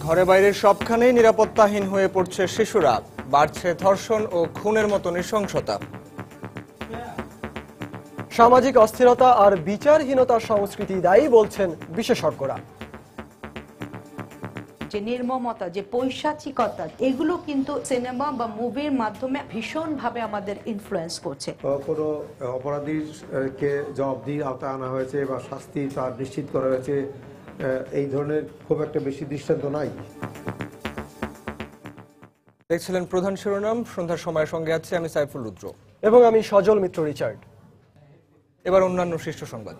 ঘরে বাইরে সবখানেই নিরাপত্তাহীন হয়ে পড়ছে শিশুরা, বাড়ছে ধর্ষণ ও খুনের মতো নৃশংসতা। সামাজিক অস্থিরতা আর বিচারহীনতার সংস্কৃতি দায়ী বলছেন বিশেষজ্ঞরা। যে নির্মমতা, যে পৈশাচিকতা, এগুলো কিন্তু সিনেমা বা মুভির মাধ্যমে ভীষণভাবে আমাদের ইনফ্লুয়েন্স করছে। কোনো অপরাধীকে জবাবদিহির আওতায় আনা হয়েছে বা শাস্তি তার নিশ্চিত করা হয়েছে, এই ধরনের খুব একটা বেশি দৃষ্টান্ত নাই। দেখছিলেন প্রধান শিরোনাম। সন্ধ্যার সময়ের সঙ্গে আছে আমি সাইফুল রুদ্র এবং আমি সজল মিত্র রিচার্ড। এবার অন্যান্য শীর্ষ সংবাদ।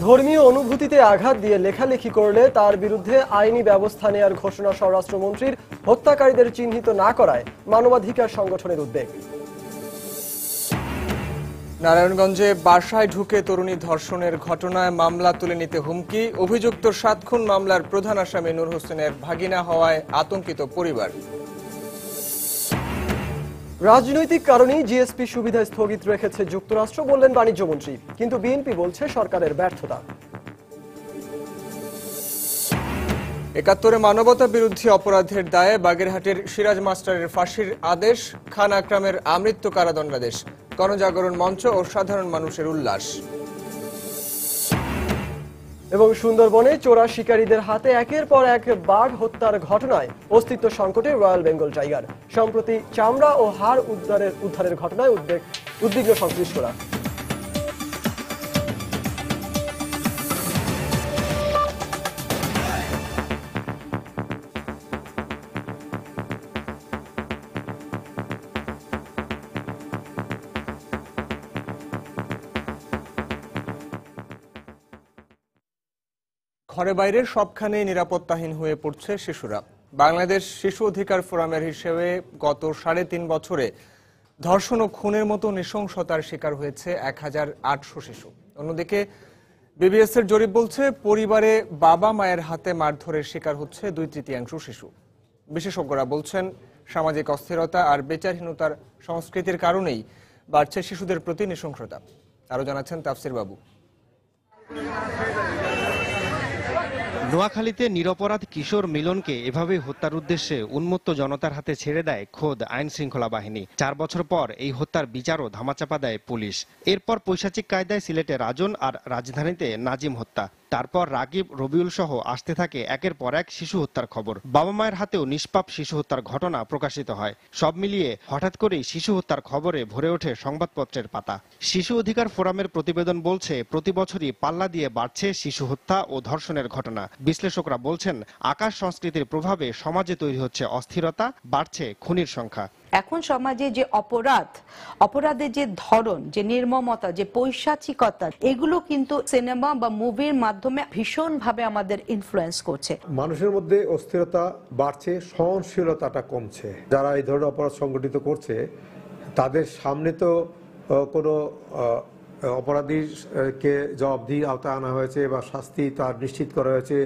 ধর্মীয় অনুভূতিতে আঘাত দিয়ে লেখালেখি করলে তার বিরুদ্ধে আইনি ব্যবস্থা নেওয়ার ঘোষণা স্বরাষ্ট্রমন্ত্রীর। হত্যাকারীদের চিহ্নিত না করায় মানবাধিকার সংগঠনের উদ্বেগ। নারায়ণগঞ্জে বাসায় ঢুকে তরুণী ধর্ষণের ঘটনায় মামলা তুলে নিতে হুমকি। অভিযুক্ত 7 খুন মামলার প্রধান আসামি নূর হোসেনের ভাগিনা হওয়ায় আতঙ্কিত পরিবার। রাজনৈতিক কারণেই জিএসপি সুবিধা স্থগিত রেখেছে যুক্তরাষ্ট্র, বললেন বাণিজ্যমন্ত্রী। কিন্তু বিএনপি বলছে সরকারের ব্যর্থতা। ৭১ মানবতা বিরোধী অপরাধের দায়ে বাগেরহাটের সিরাজ মাস্টারের ফাঁসির আদেশ। খান আকরামের আমৃত্যু কারাদণ্ডাদেশ। গণজাগরণ মঞ্চ ও সাধারণ মানুষের উল্লাস। এবং সুন্দরবনে চোরা শিকারীদের হাতে একের পর এক বাঘ হত্যার ঘটনায় অস্তিত্ব সংকটে রয়্যাল বেঙ্গল টাইগার। সম্প্রতি চামড়া ও হাড় উদ্ধারের ঘটনায় উদ্বিগ্ন সংশ্লিষ্টরা। ঘরে বাইরে সবখানে নিরাপত্তাহীন হয়ে পড়ছে শিশুরা। বাংলাদেশ শিশু অধিকার ফোরামের হিসেবে গত 3.5 বছরে ধর্ষণ ও খুনের মতো নৃশংসতার শিকার হয়েছে 1800 শিশু। অন্যদিকে বিবিএস এর জরিপ বলছে পরিবারে বাবা মায়ের হাতে মারধরের শিকার হচ্ছে 2/3 শিশু। বিশেষজ্ঞরা বলছেন সামাজিক অস্থিরতা আর বিচারহীনতার সংস্কৃতির কারণেই বাড়ছে শিশুদের প্রতি নৃশংসতা। আরো জানাচ্ছেন তাফসির বাবু। নোয়াখালীতে নিরপরাধ কিশোর মিলনকে এভাবে হত্যার উদ্দেশ্যে উন্মত্ত জনতার হাতে ছেড়ে দেয় খোদ আইন শৃঙ্খলা বাহিনী। 4 বছর পর এই হত্যার বিচারও ধামাচাপা দেয় পুলিশ। এরপর পৈশাচিক কায়দায় সিলেটে রাজন আর রাজধানীতে নাজিম হত্যা। তারপর রাগিব, রবিউল সহ আসতে থাকে একের পর এক শিশু হত্যার খবর। বাবা মায়ের হাতেও নিষ্পাপ শিশু হত্যার ঘটনা প্রকাশিত হয়। সব মিলিয়ে হঠাৎ করেই শিশু হত্যার খবরে ভরে ওঠে সংবাদপত্রের পাতা। শিশু অধিকার ফোরামের প্রতিবেদন বলছে প্রতি বছরই পাল্লা দিয়ে বাড়ছে শিশু হত্যা ও ধর্ষণের ঘটনা। বিশ্লেষকরা বলছেন আকাশ সংস্কৃতির প্রভাবে সমাজে তৈরি হচ্ছে অস্থিরতা, বাড়ছে খুনির সংখ্যা। এখন সমাজে যে অপরাধের যে ধরন, যে নির্মমতা, যে পৈশাচিকতা, এগুলো কিন্তু সিনেমা বা মুভির মাধ্যমে ভীষণভাবে আমাদের ইনফ্লুয়েন্স করছে। মানুষের মধ্যে অস্থিরতা বাড়ছে, সহনশীলতাটা কমছে। যারা এই ধরনের অপরাধ সংগঠিত করছে তাদের সামনে তো কোনো অপরাধীকে জবাবদিহির আওতায় আনা হয়েছে বা শাস্তি তার নিশ্চিত করা হয়েছে,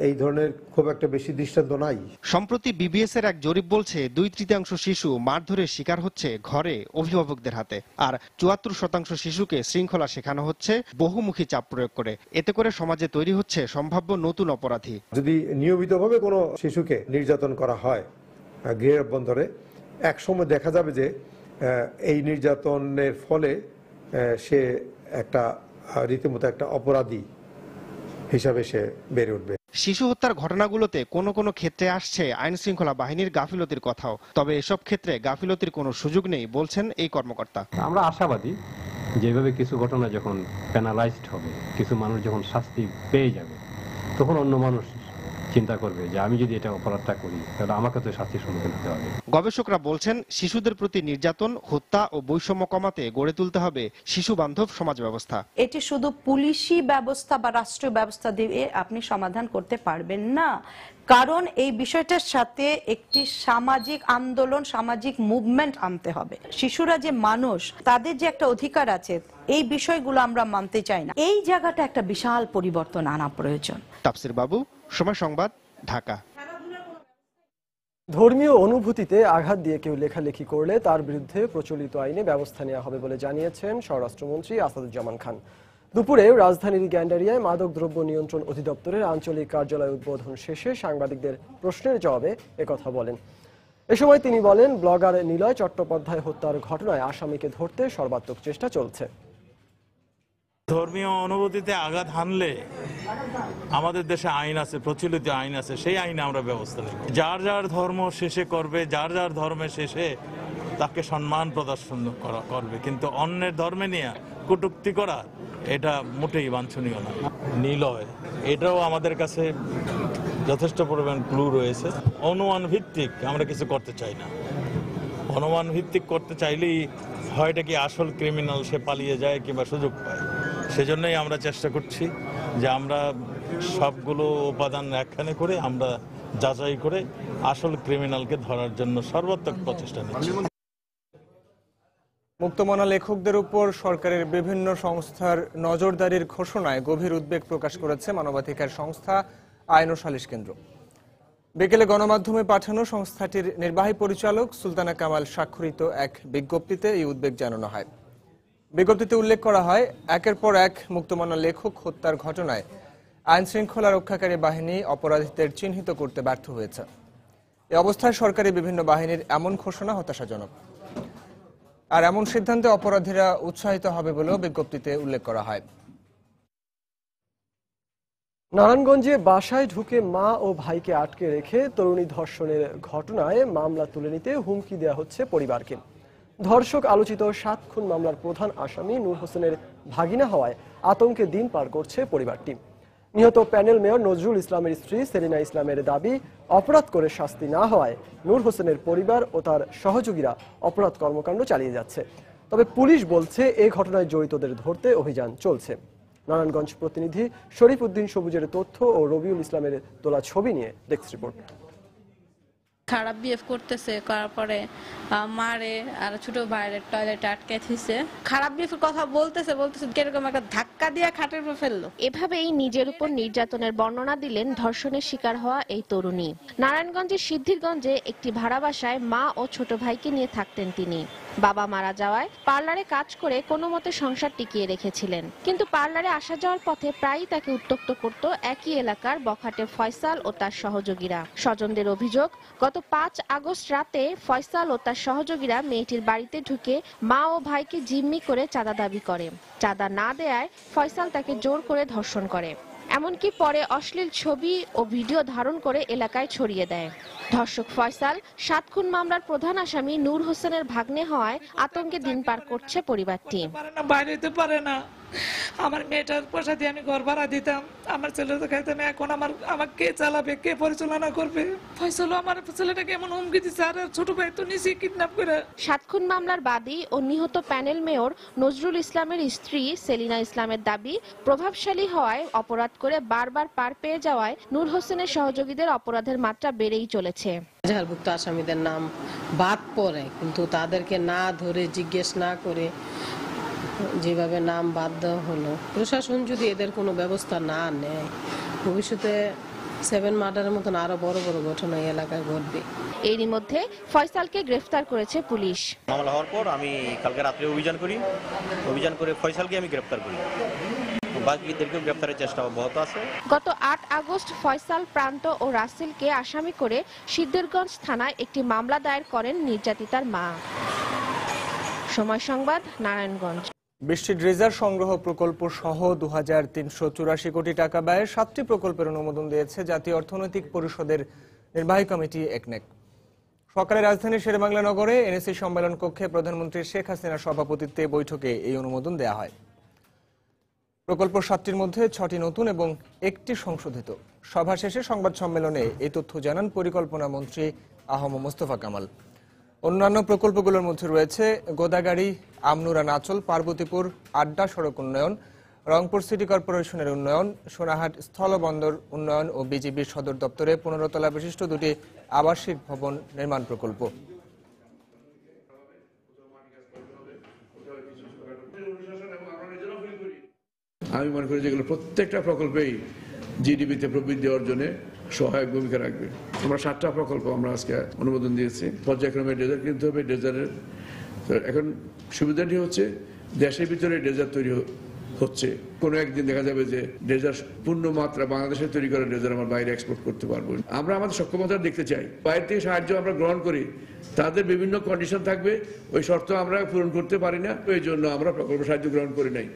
এই ধরনের খুব একটা বেশি দৃষ্টান্ত নাই। সম্প্রতি বিবিএস এর এক জরিপ বলছে 2/3 শিশু মারধরের শিকার হচ্ছে ঘরে অভিভাবকদের হাতে, আর 74% শিশুকে শৃঙ্খলা শেখানো হচ্ছে বহুমুখী চাপ প্রয়োগ করে। এতে করে সমাজে তৈরি হচ্ছে সম্ভাব্য নতুন অপরাধী। যদি নিয়মিতভাবে কোনো শিশুকে নির্যাতন করা হয় গৃহের অভ্যন্তরে, এক সময় দেখা যাবে যে এই নির্যাতনের ফলে সে একটা রীতিমতো একটা অপরাধী হিসাবে সে বেড়ে উঠবে। শিশু হত্যার ঘটনাগুলোতে কোনো কোনো ক্ষেত্রে আসছে আইন শৃঙ্খলা বাহিনীর গাফিলতির কথাও। তবে এসব ক্ষেত্রে গাফিলতির কোনো সুযোগ নেই বলছেন এই কর্মকর্তা। আমরা আশাবাদী যেভাবে কিছু ঘটনা যখন পেনালাইজড হবে, কিছু মানুষ যখন শাস্তি পেয়ে যাবে, তখন অন্য মানুষ চিন্তা করবে যে আমি যদি এটা অপরাধটা করি তাহলে আমাকে তো শাস্তির সম্মুখীন হতে হবে। গবেষকরা বলছেন শিশুদের প্রতি নির্যাতন, হত্যা ও বৈষম্য কমাতে গড়ে তুলতে হবে শিশু বান্ধব সমাজ ব্যবস্থা। এটি শুধু পুলিশি ব্যবস্থা বা রাষ্ট্রীয় ব্যবস্থা দিয়ে আপনি সমাধান করতে পারবেন না, কারণ এই বিষয়টার সাথে একটি সামাজিক আন্দোলন, সামাজিক মুভমেন্ট আনতে হবে। শিশুরা যে মানুষ, তাদের যে একটা অধিকার আছে, এই বিষয়গুলো আমরা মানতে চাই না। এই জায়গাটা একটা বিশাল পরিবর্তন আনা প্রয়োজন। তাফসির বাবু, সময় সংবাদ, ঢাকা। ধর্মীয় অনুভূতিতে আঘাত দিয়ে কেউ লেখালেখি করলে তার বিরুদ্ধে প্রচলিত আইনে ব্যবস্থা নেওয়া হবে বলে জানিয়েছেন স্বরাষ্ট্রমন্ত্রী আসাদুজ্জামান খান। দুপুরে রাজধানীর গ্যান্ডারিয়ায় মাদকদ্রব্য নিয়ন্ত্রণ অধিদপ্তরের আঞ্চলিক কার্যালয় উদ্বোধন শেষে সাংবাদিকদের প্রশ্নের জবাবে একথা বলেন। এ সময় তিনি বলেন, ব্লগার নিলয় চট্টোপাধ্যায় হত্যার ঘটনায় আসামিকে ধরতে সর্বাত্মক চেষ্টা চলছে। ধর্মীয় অনুভূতিতে আঘাত হানলে আমাদের দেশে আইন আছে, প্রচলিত আইন আছে, সেই আইনে আমরা ব্যবস্থা নেব। যার যার ধর্ম শেষে করবে, যার যার ধর্মের শেষে তাকে সম্মান প্রদর্শন করবে, কিন্তু অন্যের ধর্মে নিয়ে কটূক্তি করা এটা মোটেই বাঞ্ছনীয় না। নিলয় এটাও আমাদের কাছে যথেষ্ট পরিমাণ ক্লু রয়েছে। অনুমান ভিত্তিক আমরা কিছু করতে চাই না। অনুমান ভিত্তিক করতে চাইলেই হয় এটা কি আসল ক্রিমিনাল সে পালিয়ে যায় কিংবা সুযোগ পায়। সেজন্যই আমরা চেষ্টা করছি যে আমরা সবগুলো উপাদান একখানে করে আমরা যাচাই করে আসল ক্রিমিনালকে ধরার জন্য সর্বাত্মক প্রচেষ্টা নিচ্ছি। মুক্তমনা লেখকদের উপর সরকারের বিভিন্ন সংস্থার নজরদারির ঘোষণায় গভীর উদ্বেগ প্রকাশ করেছে মানবাধিকার সংস্থা আইন ও সালিশ কেন্দ্র। বিকেলে গণমাধ্যমে পাঠানো সংস্থাটির নির্বাহী পরিচালক সুলতানা কামাল স্বাক্ষরিত এক বিজ্ঞপ্তিতে এই উদ্বেগ জানানো হয়। বিজ্ঞপ্তিতে উল্লেখ করা হয়, একের পর এক মুক্তমনা লেখক হত্যার ঘটনায় আইন শৃঙ্খলা রক্ষাকারী বাহিনী অপরাধীদের চিহ্নিত করতে ব্যর্থ হয়েছে। এ অবস্থায় সরকারি বিভিন্ন বাহিনীর এমন ঘোষণা হতাশাজনক। আর এমন সিদ্ধান্তে অপরাধীরা উৎসাহিত হবে বলেও বিজ্ঞপ্তিতে উল্লেখ করা হয়। নারায়ণগঞ্জে বাসায় ঢুকে মা ও ভাইকে আটকে রেখে তরুণী ধর্ষণের ঘটনায় মামলা তুলে নিতে হুমকি দেওয়া হচ্ছে পরিবারকে। ধর্ষক আলোচিত 7 খুন মামলার প্রধান আসামি নূর হোসেনের ভাগিনা হওয়ায় আতঙ্কে দিন পার করছে পরিবারটি। নিহত প্যানেল মেয়র নজরুল ইসলামের স্ত্রী সেলিনা ইসলামের দাবি, অপরাধ করে শাস্তি না হওয়ায় নূর হোসেনের পরিবার ও তার সহযোগীরা অপরাধ কর্মকাণ্ড চালিয়ে যাচ্ছে। তবে পুলিশ বলছে এই ঘটনায় জড়িতদের ধরতে অভিযান চলছে। নারায়ণগঞ্জ প্রতিনিধি শরীফ উদ্দিন সবুজের তথ্য ও রবিউল ইসলামের তোলা ছবি নিয়ে ডেস্ক রিপোর্ট। খারাপ বিহেভ করতেছে, করার পরে মারে আর ছোট ভাইয়ের টয়লেটে আটকে দিয়েছে। খারাপ বিহেভ কথা বলতেছে কিরকম একটা ধাক্কা দিয়ে খাটের উপর ফেললো। এভাবেই নিজের উপর নির্যাতনের বর্ণনা দিলেন ধর্ষণের শিকার হওয়া এই তরুণী। নারায়ণগঞ্জের সিদ্ধিরগঞ্জে একটি ভাড়া বাসায় মা ও ছোট ভাইকে নিয়ে থাকতেন তিনি। বাবা মারা যাওয়ায় পার্লারে কাজ করে কোনো মতে সংসার টিকিয়ে রেখেছিলেন, কিন্তু পার্লারে আসা যাওয়ার পথে প্রায়ই তাকে উত্ত্যক্ত করত একই এলাকার বখাটে ফয়সাল ও তার সহযোগীরা। স্বজনদের অভিযোগ, গত 5 আগস্ট রাতে ফয়সাল ও তার সহযোগীরা মেয়েটির বাড়িতে ঢুকে মা ও ভাইকে জিম্মি করে চাঁদা দাবি করে। চাঁদা না দেয়ায় ফয়সাল তাকে জোর করে ধর্ষণ করে, এমনকি পরে অশ্লীল ছবি ও ভিডিও ধারণ করে এলাকায় ছড়িয়ে দেয়। ধর্ষক ফয়সাল 7 খুন মামলার প্রধান আসামি নূর হোসেনের ভাগ্নে হওয়ায় আতঙ্কে দিন পার করছে পরিবারটি। বাইরে যেতে পারে না। আমার মেয়েটার পয়সা দিয়ে আমি ঘর ভাড়া দিতাম, আমার ছেলে তো খাইতাম। এখন আমাকে কে চালাবে, কে পরিচালনা করবে? ফয়সাল আমার ছেলেটাকে এমন হুমকি দিচ্ছে, আর ছোট ভাই তো নিচে কিডন্যাপ করে। 7 খুন মামলার বাদী ও নিহত প্যানেল মেয়র নজরুল ইসলামের স্ত্রী সেলিনা ইসলামের দাবি, প্রভাবশালী হওয়ায় অপরাধ করে বারবার পার পেয়ে যাওয়ায় নূর হোসেনের সহযোগীদের অপরাধের মাত্রা বেড়েই চলেছে। এজাহারভুক্ত আসামিদের নাম বাদ পড়ে, কিন্তু তাদেরকে না ধরে জিজ্ঞেস না করে যেভাবে নাম বাদ দেওয়া হলো, প্রশাসন যদি এদের কোনো ব্যবস্থা না নেয়, ভবিষ্যতে 7 মার্ডারের মতন আরো বড় বড় ঘটনা এই এলাকায় ঘটবে। এরই মধ্যে ফয়সালকে গ্রেফতার করেছে পুলিশ। মামলা হওয়ার পর আমি কালকে রাত্রে অভিযান করে ফয়সালকে আমি গ্রেফতার করি। বাকিদেরকেও গ্রেফতারের চেষ্টা অব্যাহত আছে। গত 8 আগস্ট ফয়সাল, প্রান্ত ও রাসেলকে আসামি করে সিদ্ধিরগঞ্জ থানায় একটি মামলা দায়ের করেন নির্যাতিতার মা। সময় সংবাদ, নারায়ণগঞ্জ। বৃষ্টি ড্রেজার সংগ্রহ প্রকল্প সহ 2384 কোটি টাকা ব্যয়ে 7টি প্রকল্পের অনুমোদন দিয়েছে জাতীয় অর্থনৈতিক পরিষদের নির্বাহী কমিটি একনেক। সকালে রাজধানীর শেরেবাংলা নগরে এনএসি সম্মেলন কক্ষে প্রধানমন্ত্রী শেখ হাসিনার সভাপতিত্বে বৈঠকে এই অনুমোদন দেওয়া হয়। প্রকল্প 7টির মধ্যে 6টি নতুন এবং 1টি সংশোধিত। সভা শেষে সংবাদ সম্মেলনে এই তথ্য জানান পরিকল্পনা মন্ত্রী আহম মোস্তফা কামাল। অন্যান্য প্রকল্পগুলোর মধ্যে রয়েছে গোদাগাড়ি, আমনুরা নাচল, পার্বতীপুর আড্ডা সড়ক উন্নয়ন, রংপুর সিটি কর্পোরেশনের উন্নয়ন, সোনাহাট স্থলবন্দর উন্নয়ন ও বিজিবির সদর দপ্তরে 15 তলা বিশিষ্ট 2টি আবাসিক ভবন নির্মাণ প্রকল্প। আমি মনে করি যেগুলো প্রত্যেকটা প্রকল্পেই জিডিপিতে প্রবৃদ্ধি অর্জনে সহায়ক ভূমিকা রাখবে। আমরা 7টা প্রকল্প আমরা আজকে অনুমোদন দিয়েছি। পর্যায়ক্রমে ড্রেজার কিনতে হবে। ড্রেজারের এখন সুবিধাটি হচ্ছে দেশের ভিতরে ড্রেজার তৈরি হচ্ছে। কোনো একদিন দেখা যাবে যে ড্রেজার পূর্ণ মাত্রা বাংলাদেশে তৈরি করা ড্রেজার আমরা বাইরে এক্সপোর্ট করতে পারবো। আমরা আমাদের সক্ষমতা দেখতে চাই, বাইরে থেকে সাহায্য আমরা গ্রহণ করি, তাদের বিভিন্ন কন্ডিশন থাকবে, ওই শর্ত আমরা পূরণ করতে পারি না, এই জন্য আমরা প্রকল্প সাহায্য গ্রহণ করি নাই।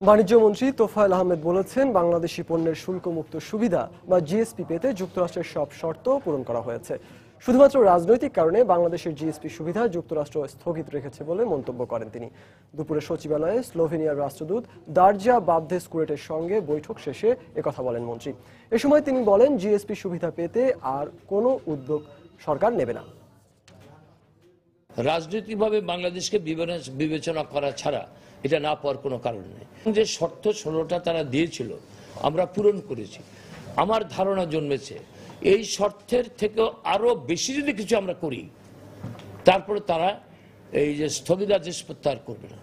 বাণিজ্য মন্ত্রী তোফায়েল আহমেদ বলেছেন, বাংলাদেশি পণ্যের শুল্কমুক্ত সুবিধা বা জিএসপি পেতে যুক্তরাষ্ট্রের সব শর্ত পূরণ করা হয়েছে। শুধুমাত্র রাজনৈতিক কারণে বাংলাদেশের জিএসপি সুবিধা যুক্তরাষ্ট্র স্থগিত রেখেছে বলে মন্তব্য করেন তিনি। দুপুরে সচিবালয়ে স্লোভেনিয়ার রাষ্ট্রদূত দারজা বাবধেসকুরেটের সঙ্গে বৈঠক শেষে একথা বলেন মন্ত্রী। এ সময় তিনি বলেন, জিএসপি সুবিধা পেতে আর কোনো উদ্যোগ সরকার নেবে না। রাজনৈতিকভাবে বাংলাদেশকে বিবেচনা করা ছাড়া এটা না পাওয়ার কোনো কারণ নেই। যে শর্ত 16টা তারা দিয়েছিল আমরা পূরণ করেছি। আমার ধারণা জন্মেছে এই শর্তের থেকে আরো বেশি যদি কিছু আমরা করি, তারপরে তারা এই যে স্থগিতাদেশ প্রত্যাহার করবে না।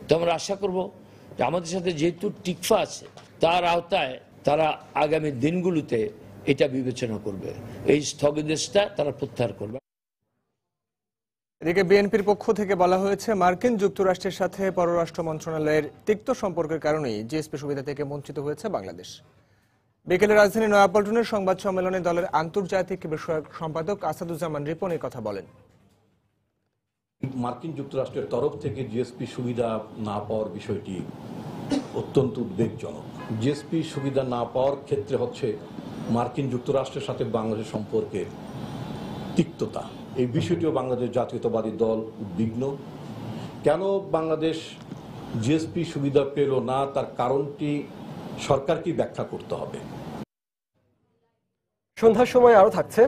তো আমরা আশা করব যে আমাদের সাথে যেহেতু টিকফা আছে, তার আওতায় তারা আগামী দিনগুলোতে এটা বিবেচনা করবে, এই স্থগিতাদেশটা তারা প্রত্যাহার করবে। এদিকে বিএনপির পক্ষ থেকে বলা হয়েছে, মার্কিন যুক্তরাষ্ট্রের সাথে পররাষ্ট্র মন্ত্রণালয়ের তিক্ত সম্পর্কের কারণেই জিএসপি সুবিধা থেকে বঞ্চিত হয়েছে বাংলাদেশ। বিকেলে রাজধানী নয়াপল্টনের সংবাদ সম্মেলনে দলের আন্তর্জাতিক বিষয়ক সম্পাদক আসাদুজ্জামান রিপন এই কথা বলেন। মার্কিন যুক্তরাষ্ট্রের তরফ থেকে জিএসপি সুবিধা না পাওয়ার বিষয়টি অত্যন্ত উদ্বেগজনক। জিএসপি সুবিধা না পাওয়ার ক্ষেত্রে হচ্ছে মার্কিন যুক্তরাষ্ট্রের সাথে বাংলাদেশের সম্পর্কের তিক্ততা, এই বিষয়টিও বাংলাদেশ জাতীয়তাবাদী দল উদ্বিগ্ন। কেন বাংলাদেশ জিএসপি সুবিধা পেল না, তার কারণটি সরকারকে ব্যাখ্যা করতে হবে। সন্ধ্যার সময় আরো থাকছে,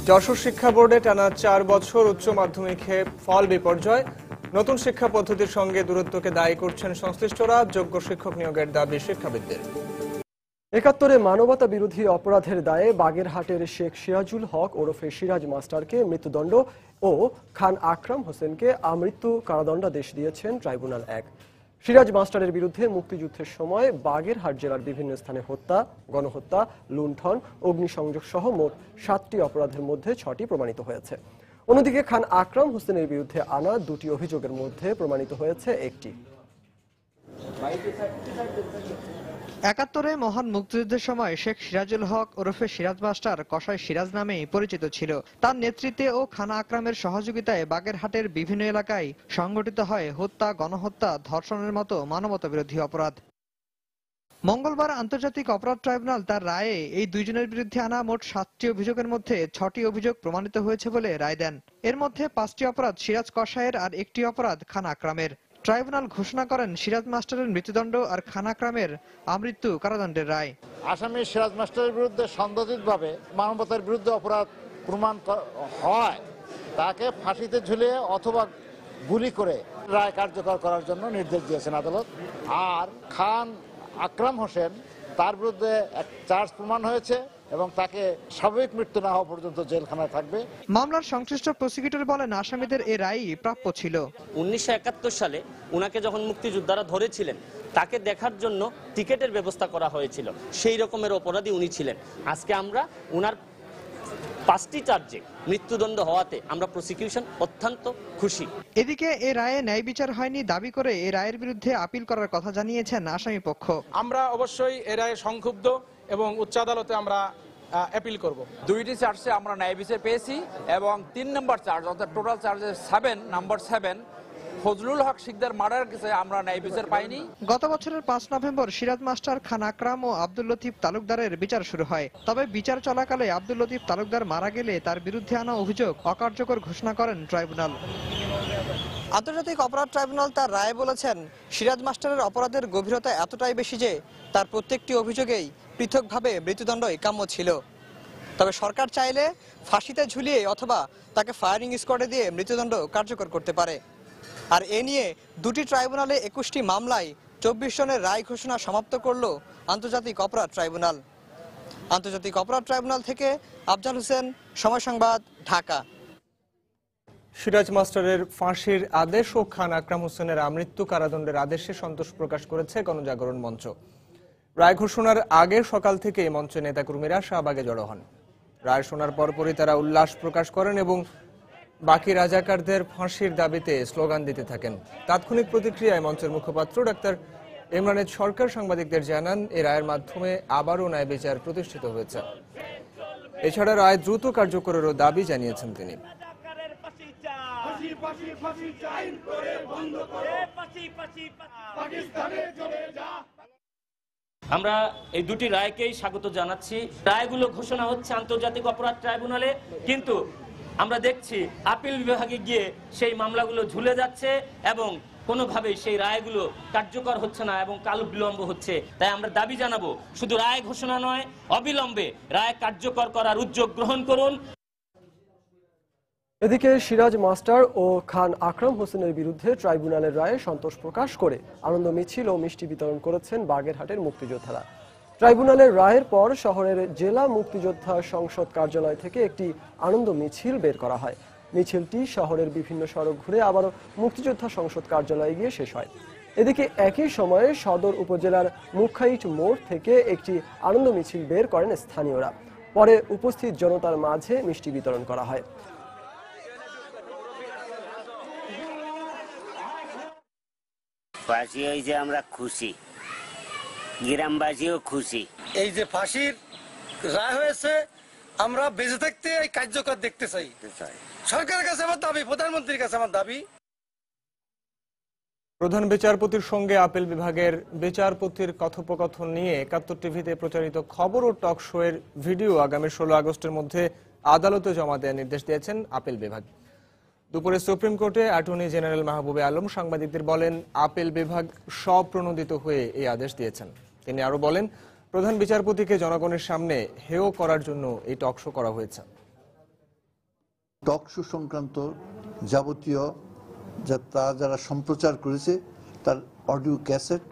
যশোর শিক্ষা বোর্ডে টানা 4 বছর উচ্চ মাধ্যমিকে ফল বিপর্যয়। নতুন শিক্ষা পদ্ধতির সঙ্গে দূরত্বকে দায়ী করছেন সংশ্লিষ্টরা। যোগ্য শিক্ষক নিয়োগের দাবি শিক্ষাবিদদের। ৭১ মানবতা বিরোধী অপরাধের দায়ে বাগেরহাটের শেখ সিরাজুল হক ওরফে সিরাজ মাস্টারকে মৃত্যুদণ্ড ও খান আকরাম হোসেনকে আমৃত্যু কারাদণ্ডাদেশ দিয়েছেন ট্রাইব্যুনাল 1। সিরাজ মাস্টারের বিরুদ্ধে মুক্তিযুদ্ধের সময় বাগেরহাট জেলার বিভিন্ন স্থানে হত্যা, গণহত্যা, লুণ্ঠন, অগ্নিসংযোগ সহ মোট 7টি অপরাধের মধ্যে 6টি প্রমাণিত হয়েছে। অন্যদিকে খান আকরাম হোসেনের বিরুদ্ধে আনা 2টি অভিযোগের মধ্যে প্রমাণিত হয়েছে 1টি। ৭১ মহান মুক্তিযুদ্ধের সময় শেখ সিরাজুল হক ওরফে সিরাজ মাস্টার কসাই সিরাজ নামেই পরিচিত ছিল। তার নেতৃত্বে ও খানা আকরামের সহযোগিতায় বাগেরহাটের বিভিন্ন এলাকায় সংগঠিত হয় হত্যা, গণহত্যা, ধর্ষণের মতো মানবতা বিরোধী অপরাধ। মঙ্গলবার আন্তর্জাতিক অপরাধ ট্রাইব্যুনাল তার রায়ে এই দুইজনের বিরুদ্ধে আনা মোট 7টি অভিযোগের মধ্যে 6টি অভিযোগ প্রমাণিত হয়েছে বলে রায় দেন। এর মধ্যে 5টি অপরাধ সিরাজ কসাইয়ের আর 1টি অপরাধ খান আকরামের। ট্রাইব্যুনাল ঘোষণা করেন সিরাজ মাস্টারের মৃত্যুদণ্ড আর খান আকরামের আমৃত্যু কারাদণ্ডের রায়। আসামি সিরাজ মাস্টারের বিরুদ্ধে সন্দেহিতভাবে মানবতার বিরুদ্ধে অপরাধ প্রমাণ হয়, তাকে ফাঁসিতে ঝুলিয়ে অথবা গুলি করে রায় কার্যকর করার জন্য নির্দেশ দিয়েছেন আদালত। আর খান আকরাম হোসেন, তার বিরুদ্ধে এক চার্জ প্রমাণ হয়েছে এবং তাকে স্বাভাবিক মৃত্যু না হওয়া পর্যন্ত জেলখানায় থাকবে। মামলার সংশ্লিষ্ট প্রসিকিউটর বলেন, আসামিদের এই রায়ই প্রাপ্য ছিল। 1971 সালে উনাকে যখন মুক্তিযোদ্ধারা ধরেছিলেন, তাকে দেখার জন্য টিকেটের ব্যবস্থা করা হয়েছিল। সেই রকমের অপরাধী উনি ছিলেন। আজকে আমরা উনার 5টি চার্জে মৃত্যুদণ্ড হওয়াতে আমরা প্রসিকিউশন অত্যন্ত খুশি। এদিকে এ রায়ে ন্যায় বিচার হয়নি দাবি করে এ রায়ের বিরুদ্ধে আপিল করার কথা জানিয়েছেন আসামি পক্ষ। আমরা অবশ্যই এ রায়ে সংক্ষুব্ধ এবং উচ্চ আদালতে আমরা অ্যাপিল করব। 2টি চার্জে আমরা ন্যায় বিচার পেয়েছি এবং 3 নম্বর চার্জ অর্থাৎ টোটাল চার্জের 7 ফজলুল হক শিকদার মার্ডার কেসে আমরা ন্যায় বিচার পাইনি। গত বছরের 5 নভেম্বর সিরাজ মাস্টার, খান আকরাম ও আব্দুল লতিফ তালুকদারের বিচার শুরু হয়। তবে বিচার চলাকালে আব্দুল লতিফ তালুকদার মারা গেলে তার বিরুদ্ধে আনা অভিযোগ অকার্যকর ঘোষণা করেন ট্রাইব্যুনাল। আন্তর্জাতিক অপরাধ ট্রাইব্যুনাল তার রায়ে বলেছেন, সিরাজ মাস্টারের অপরাধের গভীরতা এতটাই বেশি যে তার প্রত্যেকটি অভিযোগেই পৃথকভাবে মৃত্যুদণ্ডই কাম্য ছিল। তবে সরকার চাইলে ফাঁসিতে ঝুলিয়ে অথবা তাকে ফায়ারিং স্কোয়াডে দিয়ে মৃত্যুদণ্ড কার্যকর করতে পারে। আর এ নিয়ে 2টি ট্রাইব্যুনালে 21টি মামলায় 24 জনের রায় ঘোষণা সমাপ্ত করল আন্তর্জাতিক অপরাধ ট্রাইব্যুনাল। আন্তর্জাতিক অপরাধ ট্রাইব্যুনাল থেকে আফজাল হোসেন, সময় সংবাদ, ঢাকা। সিরাজ মাস্টারের ফাঁসির আদেশ ও খান আকরাম হোসেনের আমৃত্যু কারাদণ্ডের আদেশে সন্তোষ প্রকাশ করেছে গণজাগরণ মঞ্চ। রায় ঘোষণার আগে সকাল থেকে এই মঞ্চের নেতাকর্মীরা শাহবাগে জড়ো হন। রায় শোনার পরপরই তারা উল্লাস প্রকাশ করেন এবং বাকি রাজাকারদের ফাঁসির দাবিতে স্লোগান দিতে থাকেন। তাৎক্ষণিক প্রতিক্রিয়ায় মঞ্চের মুখপাত্র ডাক্তার ইমরানের সরকার সাংবাদিকদের জানান, এই রায়ের মাধ্যমে আবারও ন্যায় বিচার প্রতিষ্ঠিত হয়েছে। এছাড়া রায় দ্রুত কার্যকরেরও দাবি জানিয়েছেন তিনি। আমরা এই দুটি রায়কেই স্বাগত জানাচ্ছি। রায়গুলো ঘোষণা হচ্ছে আন্তর্জাতিক অপরাধ ট্রাইব্যুনালে, কিন্তু আমরা দেখছি আপিল বিভাগে গিয়ে সেই মামলাগুলো ঝুলে যাচ্ছে এবং কোনোভাবেই সেই রায়গুলো কার্যকর হচ্ছে না এবং কাল বিলম্ব হচ্ছে। তাই আমরা দাবি জানাবো, শুধু রায় ঘোষণা নয়, অবিলম্বে রায় কার্যকর করার উদ্যোগ গ্রহণ করুন। এদিকে সিরাজ মাস্টার ও খান আকরাম হোসেনের বিরুদ্ধে ট্রাইব্যুনালের রায়ে সন্তোষ প্রকাশ করে আনন্দ মিছিল ও মিষ্টি বিতরণ করেছেন বাগেরহাটের মুক্তিযোদ্ধারা। ট্রাইব্যুনালের রায়ের পর শহরের জেলা মুক্তিযোদ্ধা সংসদ কার্যালয় থেকে একটি আনন্দ মিছিল বের করা হয়। মিছিলটি শহরের বিভিন্ন সড়ক ঘুরে আবারও মুক্তিযোদ্ধা সংসদ কার্যালয়ে গিয়ে শেষ হয়। এদিকে একই সময়ে সদর উপজেলার মুখাইট মোড় থেকে একটি আনন্দ মিছিল বের করেন স্থানীয়রা। পরে উপস্থিত জনতার মাঝে মিষ্টি বিতরণ করা হয়। ফাঁসি হয়েছে, আমরা খুশি, গ্রামবাসীও খুশি। এই যে ফাঁসির রায় হয়েছে, আমরা বেঁচে থাকতে এই কার্যকর দেখতে চাই। সরকারের কাছে আমার দাবি, প্রধানমন্ত্রীর কাছে আমার দাবি। প্রধান বিচারপতির সঙ্গে আপিল বিভাগের বিচারপতির কথোপকথন নিয়ে ৭১ টিভিতে প্রচারিত খবর ও টক শো এর ভিডিও আগামী ১৬ আগস্টের মধ্যে আদালতে জমা দেওয়ার নির্দেশ দিয়েছেন আপিল বিভাগ। দুপুরে সুপ্রিম কোর্টে অ্যাটর্নি জেনারেল মাহবুবে আলম সাংবাদিকদের বলেন, আপিল বিভাগ স্বপ্রণোদিত হয়ে এই আদেশ দিয়েছেন। তিনি আরো বলেন, প্রধান বিচারপতিকে জনগণের সামনে হেয় করার জন্য এই টক শো করা হয়েছে। টক শো সংক্রান্ত যাবতীয় যারা সম্প্রচার করেছে তার অডিও ক্যাসেট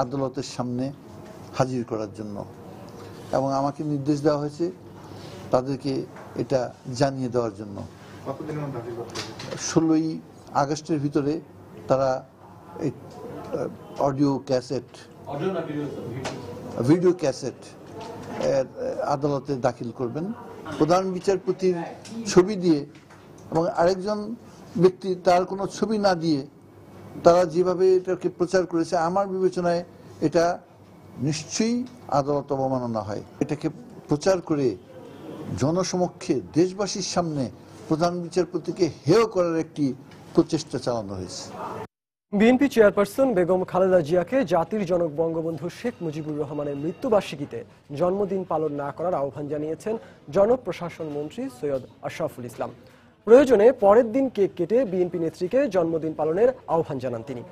আদালতের সামনে হাজির করার জন্য, এবং আমাকে নির্দেশ দেওয়া হয়েছে তাদেরকে এটা জানিয়ে দেওয়ার জন্য। 16ই আগস্টের ভিতরে তারা এই অডিও ক্যাসেট, ভিডিও ক্যাসেট আদালতে দাখিল করবেন। প্রধান বিচারপতির ছবি দিয়ে এবং আরেকজন ব্যক্তি তার কোনো ছবি না দিয়ে তারা যেভাবে এটাকে প্রচার করেছে, আমার বিবেচনায় এটা নিশ্চয়ই আদালত অবমাননা হয়। এটাকে প্রচার করে জনসমক্ষে দেশবাসীর সামনে প্রধান বিচারপতিকে হেয় করার একটি প্রচেষ্টা চালানো হয়েছে। বিএনপি চেয়ারপারসন বেগম খালেদা জিয়াকে জাতির জনক বঙ্গবন্ধু শেখ মুজিবুর রহমানের মৃত্যুবার্ষিকীতে জন্মদিন পালন না করার আহ্বান জানিয়েছেন জনপ্রশাসন মন্ত্রী সৈয়দ আশরাফুল ইসলাম। প্রয়োজনে পরের দিন কেক কেটে বিএনপি নেত্রীকে জন্মদিন পালনের আহ্বান জানান তিনি।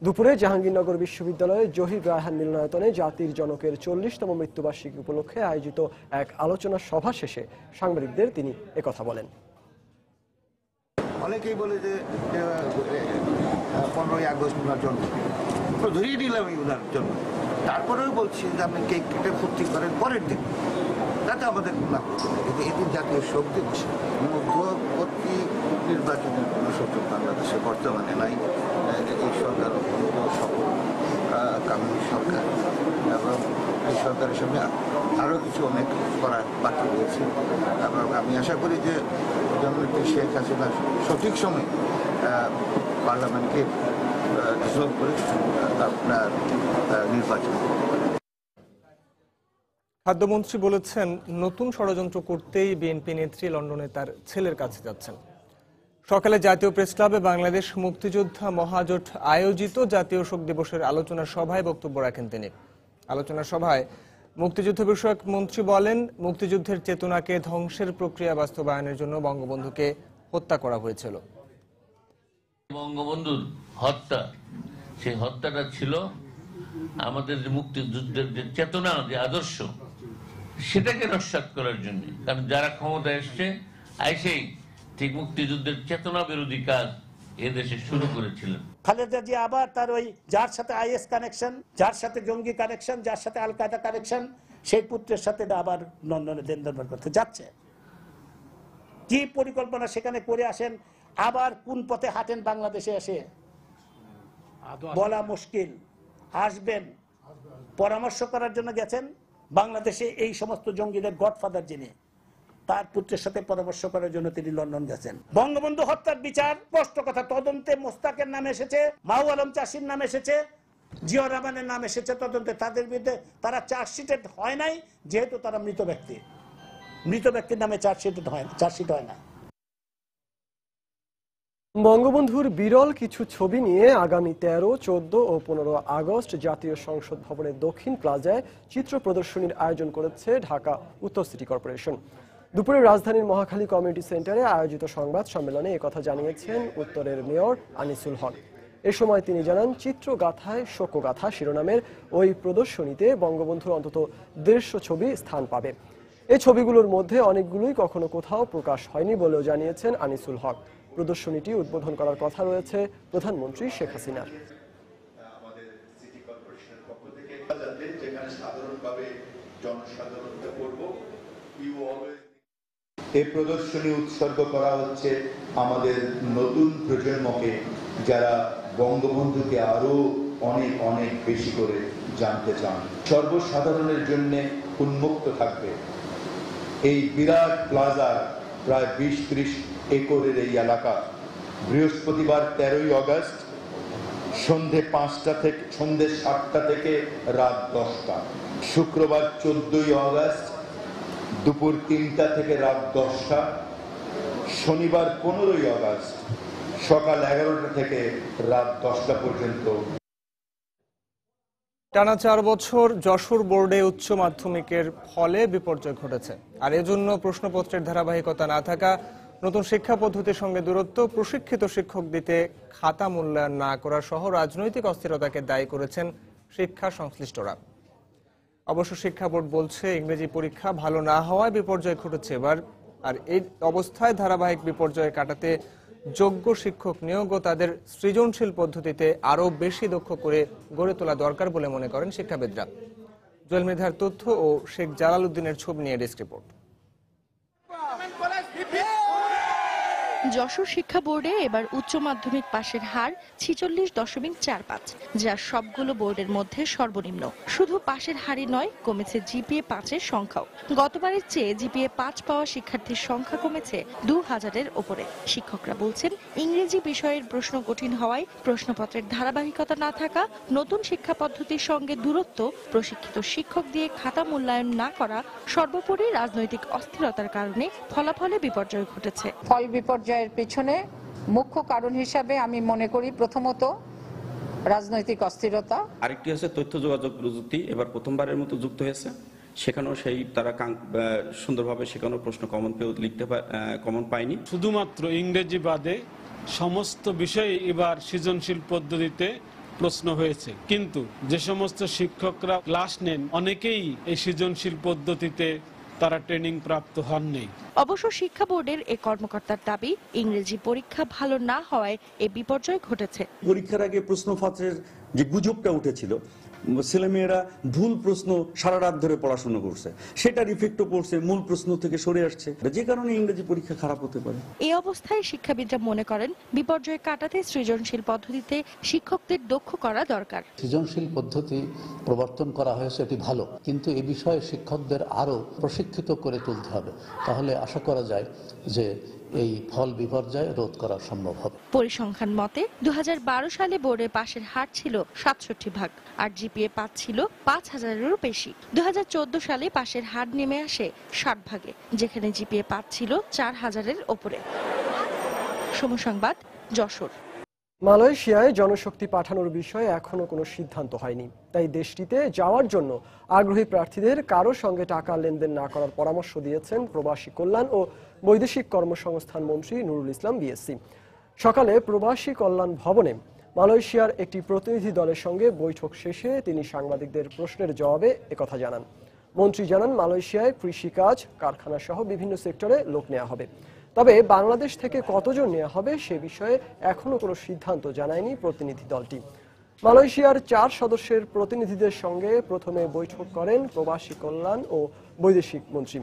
দুপুরে জাহাঙ্গীরনগর বিশ্ববিদ্যালয়ে জহির রায়হান মিলনায়তনে জাতির জনকের 40তম মৃত্যুবার্ষিকী উপলক্ষে আয়োজিত এক আলোচনা সভা শেষে সাংবাদিকদের তিনি একথা বলেন। অনেকেই বলে যে 15ই আগস্ট ওনার জন্ম, ধরিয়ে নিলাম ওনার জন্ম। তারপরেও বলছি যে আপনি কেক কেটে ফুর্তি করেন পরের দিন, তাতে আমাদের লাভ হচ্ছে না। কিন্তু এদিন জাতীয় শোক দিবস, মধ্যবর্তী নির্বাচনের কোনো সুযোগ বাংলাদেশে বর্তমানে নাই। এই সরকার সফল কানুন সরকার, এবং এই সরকারের সামনে আরও কিছু অনেক করার বাকি রয়েছে। এবং আমি আশা করি যে প্রধানমন্ত্রী শেখ হাসিনা সঠিক সময়ে পার্লামেন্টকে ডিসলভ করে আপনার নির্বাচন। খাদ্যমন্ত্রী বলেছেন, নতুন ষড়যন্ত্র করতেই বিএনপি নেত্রী লন্ডনে তার ছেলের কাছে যাচ্ছেন। সকালে জাতীয় প্রেস ক্লাবে বাংলাদেশ মুক্তিযোদ্ধা মহাজোট আয়োজিত জাতীয় শোক দিবসের আলোচনা সভায় বক্তব্য রাখেন তিনি। আলোচনা সভায় মুক্তিযুদ্ধ বিষয়ক মন্ত্রী বলেন, মুক্তিযুদ্ধের চেতনাকে ধ্বংসের প্রক্রিয়া বাস্তবায়নের জন্য বঙ্গবন্ধুকে হত্যা করা হয়েছিল। বঙ্গবন্ধুর হত্যা, সেই হত্যাটা ছিল আমাদের মুক্তিযুদ্ধের যে চেতনা, যে আদর্শ, সেটাকে নস্যাৎ করার জন্য। কারণ যারা ক্ষমতা এসছে আইসেই ঠিক মুক্তিযুদ্ধের চেতনা বিরোধী কাজ এদেশে শুরু করেছিলেন। খালেদা জিয়া আবার তার ওই যার সাথে আইএস কানেকশন, যার সাথে জঙ্গি কানেকশন, যার সাথে আল কায়দা কানেকশন, সেই পুত্রের সাথে আবার লন্ডনে দেন দরবার করতে যাচ্ছে। কি পরিকল্পনা সেখানে করে আসেন, আবার কোন পথে হাঁটেন বাংলাদেশে এসে বলা মুশকিল। আসবেন, পরামর্শ করার জন্য গেছেন। বাংলাদেশে এই সমস্ত জঙ্গিদের গডফাদার যিনি, তার পুত্রের সাথে পরামর্শ করার জন্য তিনি লন্ডন গেছেন। বঙ্গবন্ধু হত্যার বিচার স্পষ্ট কথা, তদন্তে মোস্তাকের নাম এসেছে, মাহু আলম চাষির নাম এসেছে, জিয়াউর রহমানের নাম এসেছে তদন্তে। তাদের বিরুদ্ধে তারা চার্জশিটেড হয় নাই, যেহেতু তারা মৃত ব্যক্তির নামে চার্জশিট হয় না। বঙ্গবন্ধুর বিরল কিছু ছবি নিয়ে আগামী 13, 14 ও 15 আগস্ট জাতীয় সংসদ ভবনের দক্ষিণ প্লাজায় চিত্র প্রদর্শনীর আয়োজন করেছে ঢাকা উত্তর সিটি কর্পোরেশন। দুপুরে রাজধানীর মহাখালী কমিউনিটি সেন্টারে আয়োজিত সংবাদ সম্মেলনে একথা জানিয়েছেন উত্তরের মেয়র আনিসুল হক। এ সময় তিনি জানান, চিত্রগাথায় শোকগাথা শিরোনামের ওই প্রদর্শনীতে বঙ্গবন্ধুর অন্তত 150 ছবি স্থান পাবে। এই ছবিগুলোর মধ্যে অনেকগুলোই কখনো কোথাও প্রকাশ হয়নি বলেও জানিয়েছেন আনিসুল হক। প্রদর্শনীটি উদ্বোধন করার কথা রয়েছে প্রধানমন্ত্রী শেখ হাসিনার। এই প্রদর্শনী উৎসর্গ করা হচ্ছে আমাদের নতুন প্রজন্মকে, যারা বঙ্গবন্ধুকে আরো অনেক অনেক বেশি করে জানতে চান। সর্বসাধারণের জন্য উন্মুক্ত থাকবে এই বিরাট প্লাজা, প্রায় 20-30 একরের এই এলাকা। বৃহস্পতিবার 13ই আগস্ট সন্ধে 7টা থেকে রাত 10টা, শুক্রবার 14ই আগস্ট দুপুর 3টা থেকে রাত 10টা, শনিবার 15ই আগস্ট সকাল 11টা থেকে রাত 10টা পর্যন্ত। টানা 4 বছর যশোর বোর্ডে উচ্চ মাধ্যমিকের ফলে বিপর্যয় ঘটেছে। আর এজন্য প্রশ্নপত্রের ধারাবাহিকতা না থাকা, নতুন শিক্ষা পদ্ধতির সঙ্গে দূরত্ব, প্রশিক্ষিত শিক্ষক দিতে খাতা মূল্যায়ন না করা সহ রাজনৈতিক অস্থিরতাকে দায়ী করেছেন শিক্ষা সংশ্লিষ্টরা। অবশ্য শিক্ষা বোর্ড বলছে, ইংরেজি পরীক্ষা ভালো না হওয়ায় বিপর্যয় ঘটেছে এবার। আর এই অবস্থায় ধারাবাহিক বিপর্যয় কাটাতে যোগ্য শিক্ষক নিয়োগ ও তাদের সৃজনশীল পদ্ধতিতে আরও বেশি দক্ষ করে গড়ে তোলা দরকার বলে মনে করেন শিক্ষাবিদরা। জুয়েল মৃধার তথ্য ও শেখ জালাল উদ্দিনের ছবি নিয়ে ডেস্ক রিপোর্ট। যশোর শিক্ষা বোর্ডে এবার উচ্চ মাধ্যমিক পাশের হার 46.45, যা সবগুলো বোর্ডের মধ্যে সর্বনিম্ন। শুধু পাশের হারই নয়, কমেছে জিপিএ 5-এর সংখ্যাও। গতবারের চেয়ে জিপিএ 5 পাওয়া শিক্ষার্থীর সংখ্যা কমেছে 2000-এর ওপরে। শিক্ষকরা বলছেন, ইংরেজি বিষয়ের প্রশ্ন কঠিন হওয়ায়, প্রশ্নপত্রের ধারাবাহিকতা না থাকা, নতুন শিক্ষা পদ্ধতির সঙ্গে দূরত্ব, প্রশিক্ষিত শিক্ষক দিয়ে খাতা মূল্যায়ন না করা, সর্বোপরি রাজনৈতিক অস্থিরতার কারণে ফলাফলে বিপর্যয় ঘটেছে। ফল বিপর্যয়ের পেছনে মুখ্য কারণ হিসাবে আমি মনে করি প্রথমত রাজনৈতিক অস্থিরতা, আরেকটি হচ্ছে তথ্য যোগাযোগ প্রযুক্তি। এবার প্রথমবারের মতো যুক্ত হয়েছে, সেখানেও সেই তারা সুন্দরভাবে সেখানেও প্রশ্ন কমন পায়নি। শুধুমাত্র ইংরেজি বাদে সমস্ত বিষয়ে এবার সৃজনশীল পদ্ধতিতে প্রশ্ন হয়েছে, কিন্তু যে সমস্ত শিক্ষকরা ক্লাস নেন অনেকেই এই সৃজনশীল পদ্ধতিতে তারা ট্রেনিং প্রাপ্ত হননি। অবশ্য শিক্ষা বোর্ডের এই কর্মকর্তার দাবি, ইংরেজি পরীক্ষা ভালো না হওয়ায় এ বিপর্যয় ঘটেছে। পরীক্ষার আগে প্রশ্নপত্রের যে গুজবটা উঠেছিল, ছেলেমেয়েরা ভুল প্রশ্ন সারা রাত ধরে পড়াশোনা করছে, সেটার ইফেক্টও পড়ছে, মূল প্রশ্ন থেকে সরে আসছে, যে কারণে ইংরেজি পরীক্ষা খারাপ হতে পারে। এই অবস্থায় শিক্ষাবিদরা মনে করেন, বিপর্যয় কাটাতে সৃজনশীল পদ্ধতিতে শিক্ষকদের দক্ষ করা দরকার। সৃজনশীল পদ্ধতি প্রবর্তন করা হয়েছে, এটি ভালো, কিন্তু এই বিষয়ে শিক্ষকদের আরো প্রশিক্ষিত করে তুলতে হবে। তাহলে আশা করা যায় যে এই ফল বিপর্যয় রোধ করা সম্ভব হবে। পরিসংখ্যান মতে 2012 সালে বোর্ডে পাশের হার ছিল 67%, আর জিপিএ 5 ছিল 5000-এরও বেশি। 2014 সালে পাশের হার নেমে আসে 60%, যেখানে জিপিএ 5 ছিল 4000-এর ওপরে। সময় সংবাদ, যশোর। মালয়েশিয়ায় জনশক্তি পাঠানোর বিষয়ে এখনো কোনো সিদ্ধান্ত হয়নি, তাই দেশটিতে যাওয়ার জন্য আগ্রহী প্রার্থীদের কারো সঙ্গে টাকা লেনদেন না করার পরামর্শ দিয়েছেন প্রবাসী কল্যাণ ও বৈদেশিক কর্মসংস্থান মন্ত্রী নুরুল ইসলাম বিএসসি। সকালে প্রবাসী কল্যাণ ভবনে মালয়েশিয়ার একটি প্রতিনিধি দলের সঙ্গে বৈঠক শেষে তিনি সাংবাদিকদের প্রশ্নের জবাবে একথা জানান। মন্ত্রী জানান, মালয়েশিয়ায় কৃষিকাজ, কারখানা সহ বিভিন্ন সেক্টরে লোক নেওয়া হবে, তবে বাংলাদেশ থেকে কতজন নেওয়া হবে সে বিষয়ে এখনো কোনো সিদ্ধান্ত জানায়নি প্রতিনিধি দলটি। মালয়েশিয়ার 4 সদস্যের প্রতিনিধিদের সঙ্গে প্রথমে বৈঠক করেন প্রবাসী কল্যাণ ও বৈদেশিক মন্ত্রী।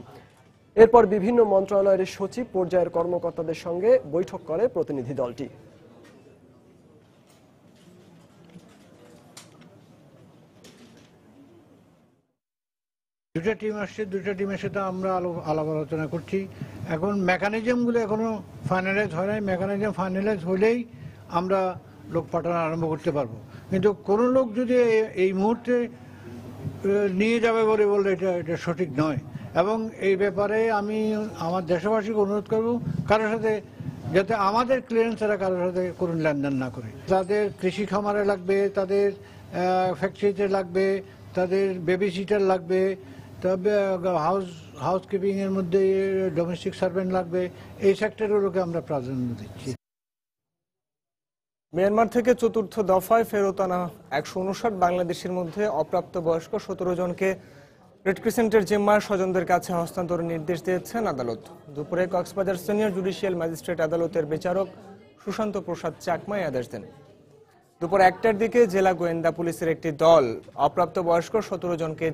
এরপর বিভিন্ন মন্ত্রণালয়ের সচিব পর্যায়ের কর্মকর্তাদের সঙ্গে বৈঠক করে প্রতিনিধি দলটি। দুটা টিম আসছে, দুটা টিমের সাথে আমরা আলাপ আলোচনা করছি। এখন মেকানিজমগুলো এখনো ফাইনালাইজ হয় নাই। মেকানিজম ফাইনালাইজ হলেই আমরা লোক পাঠানো আরম্ভ করতে পারবো। কিন্তু কোনো লোক যদি এই মুহূর্তে নিয়ে যাবে বলে এটা সঠিক নয়। এবং এই ব্যাপারে আমি আমার দেশবাসীকে অনুরোধ করব, কারোর সাথে যাতে আমাদের ক্লিয়ারেন্স ছাড়া কারোর সাথে কোনো লেনদেন না করে। তাদের কৃষি খামারে লাগবে, তাদের ফ্যাক্টরিতে লাগবে, তাদের বেবি সিটার লাগবে, তবে হাউসকিপিং এর মধ্যে ডোমেস্টিক সার্ভেন্ট লাগবে। এই সেক্টরগুলোকে আমরা প্রাধান্য দিচ্ছি। মিয়ানমার থেকে চতুর্থ দফায় ফেরত আনা 159 বাংলাদেশের মধ্যে অপ্রাপ্তবয়স্ক 17 জনকে রেড ক্রিসেন্টের জিম্মায় স্বজনদের কাছে হস্তান্তরের নির্দেশ দিয়েছেন আদালত। দুপুরে কক্সবাজার সিনিয়র জুডিশিয়াল ম্যাজিস্ট্রেট আদালতের বিচারক সুশান্ত প্রসাদ চাকমাই আদেশ দেন। দুপুর 1টার দিকে জেলা গোয়েন্দা পুলিশের একটি দল অপ্রাপ্তবয়স্ক 17 জনকে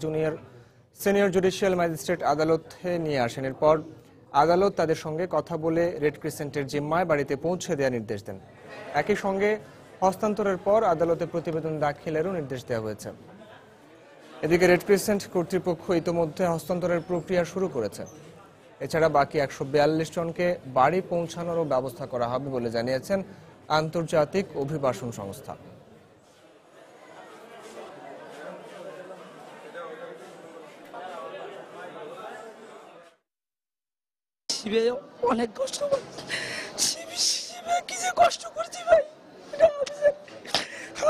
সিনিয়র জুডিশিয়াল ম্যাজিস্ট্রেট আদালতে নিয়ে আসেন। এরপর আদালত তাদের সঙ্গে কথা বলে রেড ক্রিসেন্টের জিম্মায় বাড়িতে পৌঁছে দেওয়ার নির্দেশ দেন। একই সঙ্গে হস্তান্তরের পর আদালতে প্রতিবেদন দাখিলেরও নির্দেশ দেওয়া হয়েছে। এদিকে রেড ক্রিসেন্ট কর্তৃপক্ষ ইতোমধ্যে হস্তান্তরের প্রক্রিয়া শুরু করেছে। এছাড়া বাকি 142 জনকে বাড়ি পৌঁছানোরও ব্যবস্থা করা হবে বলে জানিয়েছেন আন্তর্জাতিক অভিবাসন সংস্থা। অনেক কষ্ট কি যে কষ্ট করছি ভাই,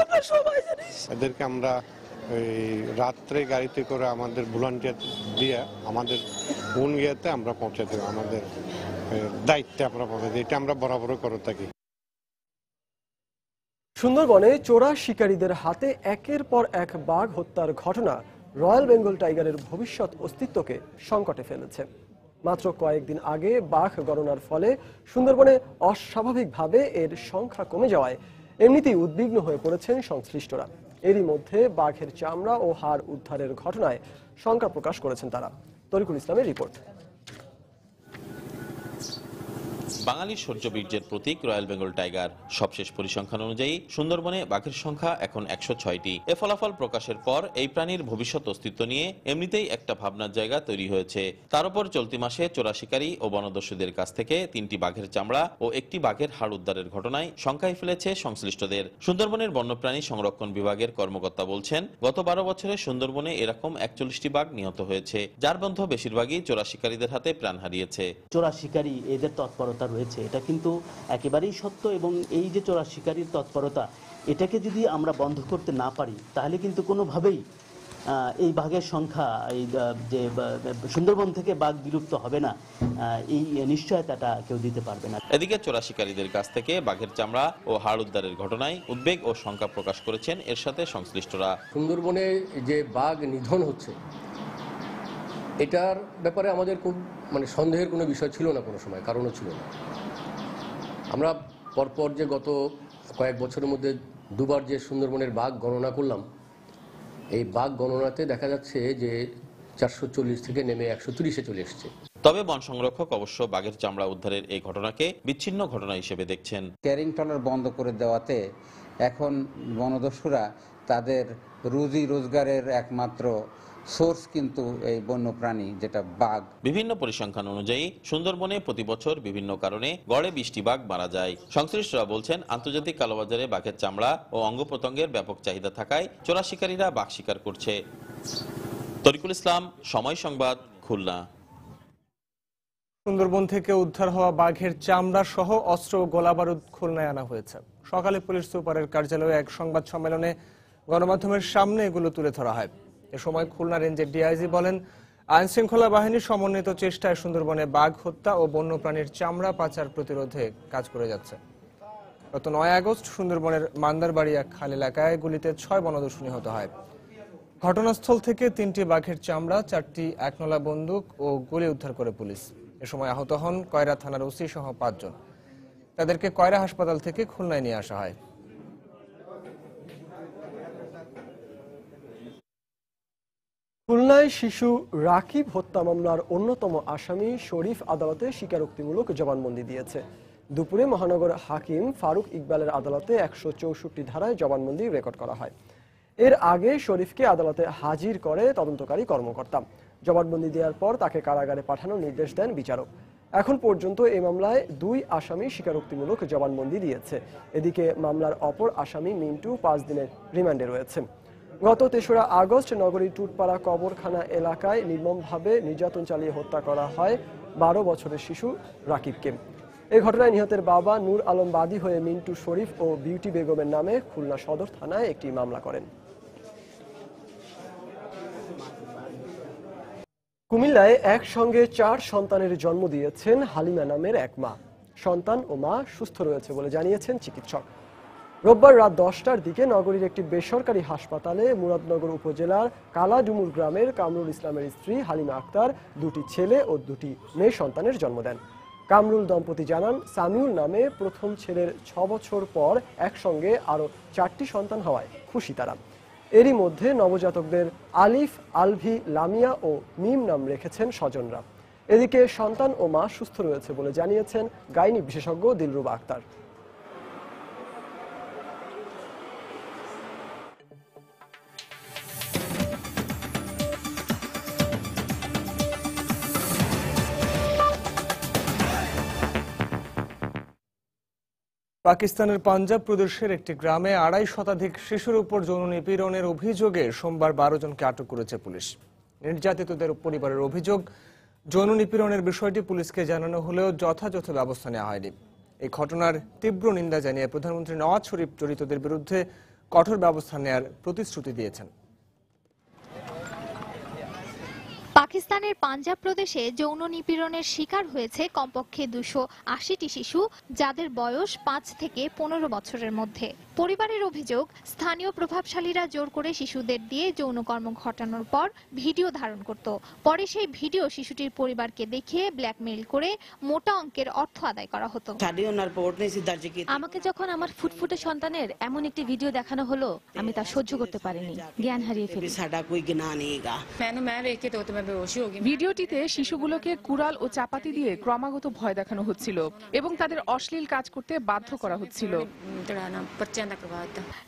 আমরা সবাই জানি। এদেরকে আমরা রাত্রে গাড়িতে করে আমাদের ভলান্টিয়ার দিয়ে আমাদের কোন গিয়েতে আমরা পৌঁছে দেব, আমাদের দায়িত্বে আমরা পৌঁছে দিই। এটা আমরা বরাবর করে থাকি। সুন্দরবনে চোরা শিকারীদের হাতে একের পর এক বাঘ হত্যার ঘটনা রয়্যাল বেঙ্গল টাইগারের ভবিষ্যৎ অস্তিত্বকে সংকটে ফেলেছে। মাত্র কয়েকদিন আগে বাঘ গণনার ফলে সুন্দরবনে অস্বাভাবিকভাবে এর সংখ্যা কমে যাওয়ায় এমনিতেই উদ্বিগ্ন হয়ে পড়েছেন সংশ্লিষ্টরা। এরই মধ্যে বাঘের চামড়া ও হাড় উদ্ধারের ঘটনায় শঙ্কা প্রকাশ করেছেন তারা। তরিকুল ইসলামের রিপোর্ট। বাঙালির শৌর্যবীর্যের প্রতীক রয়্যাল বেঙ্গল টাইগার। সবশেষ পরিসংখ্যান অনুযায়ী সুন্দরবনে বাঘের সংখ্যা এখন 106টি। এ ফলাফল প্রকাশের পর এই প্রাণীর ভবিষ্যৎ অস্তিত্ব নিয়ে এমনিতেই একটা ভাবনার জায়গা তৈরি হয়েছে। তার উপর চলতি মাসে চোরা শিকারী ও বনদস্যুদের কাছ থেকে 3টি বাঘের চামড়া ও 1টি বাঘের হাড় উদ্ধারের ঘটনায় শঙ্কায় ফেলেছে সংশ্লিষ্টদের। সুন্দরবনের বন্যপ্রাণী সংরক্ষণ বিভাগের কর্মকর্তা বলছেন, গত 12 বছরে সুন্দরবনে এরকম 41টি বাঘ নিহত হয়েছে, যার মধ্যে বেশিরভাগই চোরা শিকারীদের হাতে প্রাণ হারিয়েছে। চোরা শিকারী এদের তৎপরতা রয়েছে, এটা কিন্তু একেবারেই সত্য। এবং এই যে চোরা শিকারীর তৎপরতা, এটাকে যদি আমরা বন্ধ করতে না পারি তাহলে কিন্তু কোনোভাবেই এই বাঘের সংখ্যা, এই যে সুন্দরবন থেকে বাঘ বিলুপ্ত হবে না, এই নিশ্চয়তাটা কেউ দিতে পারবে না। এদিকে চোরা শিকারীদের কাছ থেকে বাঘের চামড়া ও হাড় উদ্ধারের ঘটনায় উদ্বেগ ও শঙ্কা প্রকাশ করেছেন এর সাথে সংশ্লিষ্টরা। সুন্দরবনে যে বাঘ নিধন হচ্ছে, এটার ব্যাপারে আমাদের খুব সন্দেহের কোনো বিষয় ছিল না, কোনো সময় কারণও ছিল না। আমরা পরপর যে গত কয়েক বছরের মধ্যে দুবার যে সুন্দরবনের বাঘ গণনা করলাম, এই বাঘ গণনাতে দেখা যাচ্ছে যে 440 থেকে নেমে 130-এ চলে এসছে। তবে বন সংরক্ষক অবশ্য বাঘের চামড়া উদ্ধারের এই ঘটনাকে বিচ্ছিন্ন ঘটনা হিসেবে দেখছেন। ক্যারিং ট্রলার বন্ধ করে দেওয়াতে এখন বনদস্যুরা তাদের রুজি রোজগারের একমাত্র সোর্স কিন্তু এই বন্যপ্রাণী, যেটা বাঘ। বিভিন্ন পরিসংখ্যান অনুযায়ী সুন্দরবনে প্রতি বছর বিভিন্ন কারণে গড়ে 20টি বাঘ মারা যায়। সংশ্লিষ্টরা বলছেন, আন্তর্জাতিক কালোবাজারে বাঘের চামড়া ও অঙ্গ প্রত্যঙ্গের ব্যাপক চাহিদা থাকায় চোরা শিকারীরা বাঘ শিকার করছে। তরিকুল ইসলাম, সময় সংবাদ, খুলনা। সুন্দরবন থেকে উদ্ধার হওয়া বাঘের চামড়া সহ অস্ত্র ও গোলাবারুদ খুলনায় আনা হয়েছে। সকালে পুলিশ সুপারের কার্যালয়ে এক সংবাদ সম্মেলনে গণমাধ্যমের সামনে এগুলো তুলে ধরা হয়। এ সময় খুলনা রেঞ্জের ডিআইজি বলেন, আইন শৃঙ্খলা বাহিনীর সমন্বিত চেষ্টায় সুন্দরবনে বাঘ হত্যা ও বন্যপ্রাণীর চামড়া পাচার প্রতিরোধে কাজ করে যাচ্ছে। গত 9 আগস্ট সুন্দরবনের মান্দারবাড়িয়া খাল এলাকায় গুলিতে 6 বনদস্যু নিহত হয়। ঘটনাস্থল থেকে 3টি বাঘের চামড়া, 4টি একনলা বন্দুক ও গুলি উদ্ধার করে পুলিশ। এ সময় আহত হন কয়রা থানার ওসি সহ 5 জন। তাদেরকে কয়রা হাসপাতাল থেকে খুলনায় নিয়ে আসা হয়। খুলনায় শিশু রাকিব হত্যা মামলার অন্যতম আসামি শরীফ আদালতে স্বীকারোক্তিমূলক জবানবন্দি দিয়েছে। দুপুরে মহানগর হাকিম ফারুক ইকবালের আদালতে 164 ধারায় জবানবন্দি রেকর্ড করা হয়। এর আগে শরীফকে আদালতে হাজির করে তদন্তকারী কর্মকর্তা। জবানবন্দি দেওয়ার পর তাকে কারাগারে পাঠানোর নির্দেশ দেন বিচারক। এখন পর্যন্ত এই মামলায় 2 আসামি স্বীকারোক্তিমূলক জবানবন্দি দিয়েছে। এদিকে মামলার অপর আসামি মিন্টু 5 দিনের রিমান্ডে রয়েছে। গত 3রা আগস্ট নগরীর টুটপাড়া কবরখানা এলাকায় নির্মমভাবে নির্যাতন চালিয়ে হত্যা করা হয় 12 বছরের শিশু রাকিবকে। এই ঘটনায় নিহতের বাবা নূর আলম বাদী হয়ে মিন্টু শরীফ ও বিউটি বেগমের নামে খুলনা সদর থানায় একটি মামলা করেন। কুমিল্লায় একসঙ্গে 4 সন্তানের জন্ম দিয়েছেন হালিমা নামের এক মা। সন্তান ও মা সুস্থ রয়েছে বলে জানিয়েছেন চিকিৎসক। রোববার রাত 10টার দিকে নগরীর একটি বেসরকারি হাসপাতালে মুরাদনগর উপজেলার কালাডুমুর গ্রামের কামরুল ইসলামের স্ত্রী হালিমা আক্তার 2টি ছেলে ও 2টি মেয়ে সন্তানের জন্ম দেন। কামরুল দম্পতি জানান, সামিউল নামে প্রথম ছেলের 6 বছর পর একসঙ্গে আরও 4টি সন্তান হওয়ায় খুশি তারা। এরই মধ্যে নবজাতকদের আলিফ, আলভি, লামিয়া ও মিম নাম রেখেছেন স্বজনরা। এদিকে সন্তান ও মা সুস্থ রয়েছে বলে জানিয়েছেন গাইনি বিশেষজ্ঞ দিলরুবা আক্তার। পাকিস্তানের পাঞ্জাব প্রদেশের একটি গ্রামে 2.5 শতাধিক শিশুর উপর যৌন নিপীড়নের অভিযোগে সোমবার 12 জনকে আটক করেছে পুলিশ। নির্যাতিতদের পরিবারের অভিযোগ, যৌন নিপীড়নের বিষয়টি পুলিশকে জানানো হলেও যথাযথ ব্যবস্থা নেওয়া হয়নি। এই ঘটনার তীব্র নিন্দা জানিয়ে প্রধানমন্ত্রী নওয়াজ শরীফ জড়িতদের বিরুদ্ধে কঠোর ব্যবস্থা নেওয়ার প্রতিশ্রুতি দিয়েছেন। পাকিস্তানের পাঞ্জাব প্রদেশে যৌন নিপীড়নের শিকার হয়েছে কমপক্ষে 280টি শিশু, যাদের বয়স 5 থেকে 15 বছরের মধ্যে। পরিবারের অভিযোগ, স্থানীয় প্রভাবশালীরা জোর করে শিশুদের দিয়ে যৌনকর্ম ঘটানোর পর ভিডিও ধারণ করত। পরে সেই ভিডিও শিশুটির পরিবারকে দেখিয়ে ব্ল্যাকমেইল করে মোটা অঙ্কের অর্থ আদায় করা হতো। আমাকে যখন আমার ফুটফুটে সন্তানের এমন একটি ভিডিও দেখানো হলো, আমি তা সহ্য করতে পারিনি, জ্ঞান হারিয়ে ফেলি। ভিডিওটিতে শিশুগুলোকে কুড়াল ও চাপাতি দিয়ে ক্রমাগত ভয় দেখানো হচ্ছিল এবং তাদের অশ্লীল কাজ করতে বাধ্য করা হচ্ছিল।